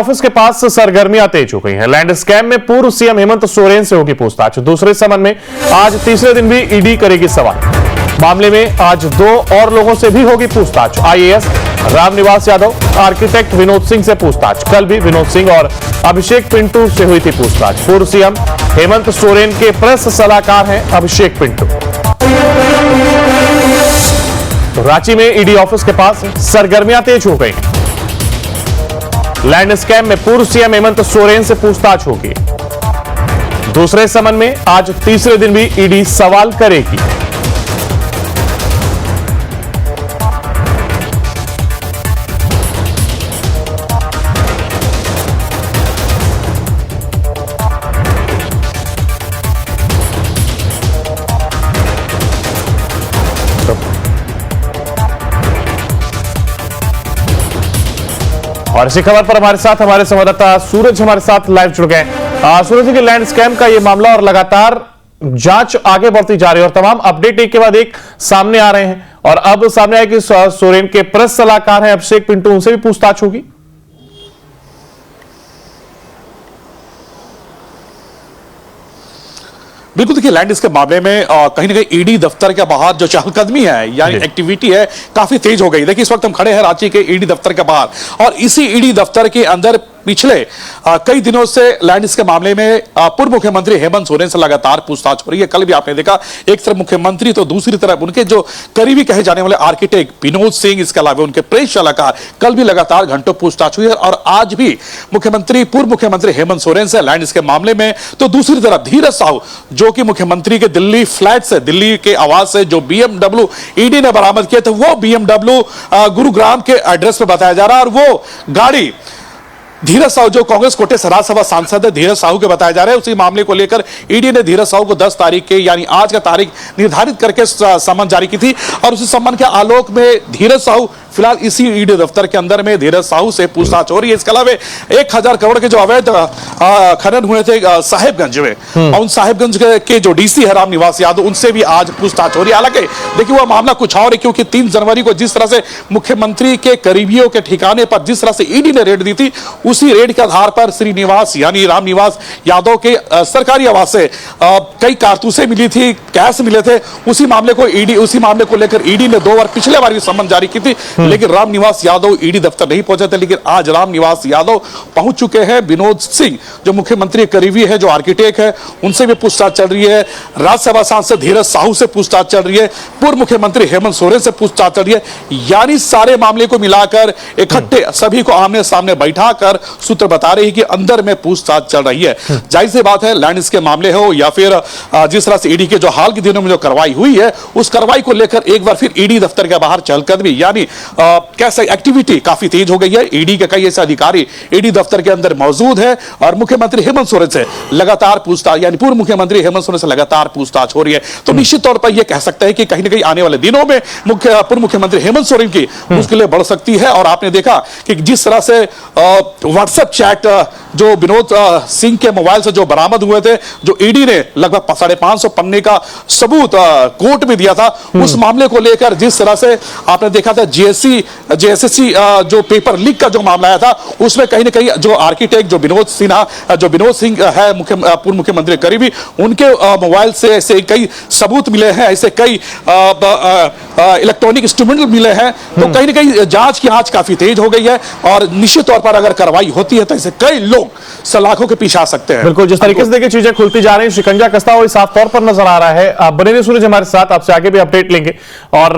Office के पास सरगर्मियां तेज हो गई हैं। लैंड स्कैम में पूर्व सीएम हेमंत सोरेन से होगी पूछताछ। दूसरे समन में आज तीसरे दिन भी ईडी करेगी सवाल। मामले में आज 2 और लोगों से भी होगी पूछताछ। आईएएस रामनिवास यादव, आर्किटेक्ट विनोद सिंह से पूछताछ। कल भी विनोद सिंह और अभिषेक पिंटू से हुई थी पूछताछ। पूर्व सीएम हेमंत सोरेन के प्रेस सलाहकार हैं अभिषेक पिंटू। तो रांची में ईडी ऑफिस के पास सरगर्मियां तेज हो गई। लैंड स्कैम में पूर्व सीएम हेमंत सोरेन से पूछताछ होगी। दूसरे समन में आज तीसरे दिन भी ईडी सवाल करेगी। और इसी खबर पर हमारे साथ हमारे संवाददाता सूरज हमारे साथ लाइव जुड़ गए। सूरज जी, के लैंड स्कैम का ये मामला और लगातार जांच आगे बढ़ती जा रही है और तमाम अपडेट एक के बाद एक सामने आ रहे हैं और अब सामने आया कि सोरेन के प्रेस सलाहकार हैं अभिषेक पिंटू, उनसे भी पूछताछ होगी। बिल्कुल, देखिए लैंड के मामले में कहीं ना कहीं ईडी दफ्तर के बाहर जो चहलकदमी है यानी एक्टिविटी है काफी तेज हो गई। देखिए इस वक्त हम खड़े हैं रांची के ईडी दफ्तर के बाहर और इसी ईडी दफ्तर के अंदर पिछले कई दिनों से लैंड के मामले में पूर्व मुख्यमंत्री हेमंत सोरेन से लगातार पूछताछ हो रही है। कल भी आपने देखा एक तरफ मुख्यमंत्री तो दूसरी तरफ उनके जो करीबी कहे जाने वाले आर्किटेक्ट विनोद सिंह, इसके अलावा उनके प्रेस सलाहकार, कल भी लगातार घंटों पूछताछ हुई है और आज भी पूर्व मुख्यमंत्री हेमंत सोरेन से लैंड के मामले में। तो दूसरी तरफ धीरज साहू जो कि मुख्यमंत्री के दिल्ली फ्लैट से, दिल्ली के आवास से जो BMW ईडी ने बरामद किया था, वो BMW गुरुग्राम के एड्रेस पर बताया जा रहा है और वो गाड़ी धीरज साहू जो कांग्रेस कोटे से राज्यसभा सांसद है धीरज साहू के बताया जा रहा है। उसी मामले को लेकर ईडी ने धीरज साहू को 10 तारीख के यानी आज का तारीख निर्धारित करके सम्मन जारी की थी और उसी सम्मन के आलोक में धीरज साहू फिलहाल इसी ईडी दफ्तर के अंदर में धीरज साहू से पूछताछ हो रही है। इसके अलावा 1000 करोड़ के जो अवैध खनन हुए थे साहेबगंज में और उन साहेबगंज के जो डीसी है रामनिवास यादव, उनसे भी आज पूछताछ हो रही है। हालांकि देखिए वह मामला कुछ और है क्योंकि 3 जनवरी को जिस तरह से मुख्यमंत्री के करीबियों के ठिकाने पर जिस तरह से ईडी ने रेड दी थी, उसी रेड के आधार पर श्रीनिवास यानी रामनिवास यादव के सरकारी आवास से कई कारतूसें मिली थी, कैश मिले थे। उसी मामले को लेकर ईडी ने 2 बार पिछले बार भी सम्मन जारी की थी, लेकिन रामनिवास यादव ईडी दफ्तर नहीं पहुंचे थे। लेकिन आज रामनिवास यादव पहुंच चुके हैं। विनोद सिंह जो मुख्यमंत्री करीबी है, जो आर्किटेक्ट है, उनसे भी पूछताछ चल रही है। राज्यसभा सांसद धीरज साहू से पूछताछ चल रही है। पूर्व मुख्यमंत्री हेमंत सोरेन से पूछताछ चल रही है। यानी सारे मामले को मिलाकर इकट्ठे सभी को आमने सामने बैठाकर सूत्र बता रही है कि अंदर में पूछताछ चल रही है। जाहिर सी बात है लैंड के मामले हो या फिर जिस तरह से ईडी के जो हाल के दिनों में जो कार्रवाई हुई है, उस कार्रवाई को लेकर एक बार फिर ईडी दफ्तर के बाहर चहलकदमी यानी कैसे एक्टिविटी काफी तेज हो गई है। ईडी के कई ऐसे अधिकारी ईडी दफ्तर के अंदर मौजूद है और मुख्यमंत्री हेमंत सोरेन से लगातार पूछताछ यानी पूर्व मुख्यमंत्री हेमंत सोरेन से लगातार पूछताछ हो रही है। तो निश्चित तौर पर यह कह सकते हैं कि कहीं ना कहीं आने वाले दिनों में पूर्व मुख्यमंत्री हेमंत सोरेन की मुश्किलें बढ़ सकती है। और आपने देखा कि जिस तरह से व्हाट्सएप चैट जो विनोद सिंह के मोबाइल से जो बरामद हुए थे, जो ईडी ने लगभग 550 पन्ने का सबूत कोर्ट में दिया था, उस मामले को लेकर जिस तरह से आपने देखा था जेएसएससी जो पेपर लीक का जो मामला आया था, उसमें कहीं ना कहीं जो आर्किटेक्ट जो विनोद सिंह है पूर्व मुख्यमंत्री करीबी, उनके मोबाइल से ऐसे कई सबूत मिले हैं, ऐसे कई इलेक्ट्रॉनिक इंस्ट्रूमेंट मिले हैं। तो कहीं ना कहीं जांच की आंच काफी तेज हो गई है और निश्चित तौर पर अगर कार्रवाई होती है तो ऐसे कई लोग सलाखों के पीछे आ सकते हैं। बिल्कुल, जिस तरीके से देखिए चीजें खुलती जा रही हैं, शिकंजा कसता हुआ साफ तौर पर नजर आ रहा है। आप बने रहिए सूरज हमारे साथ, आपसे आगे भी अपडेट लेंगे और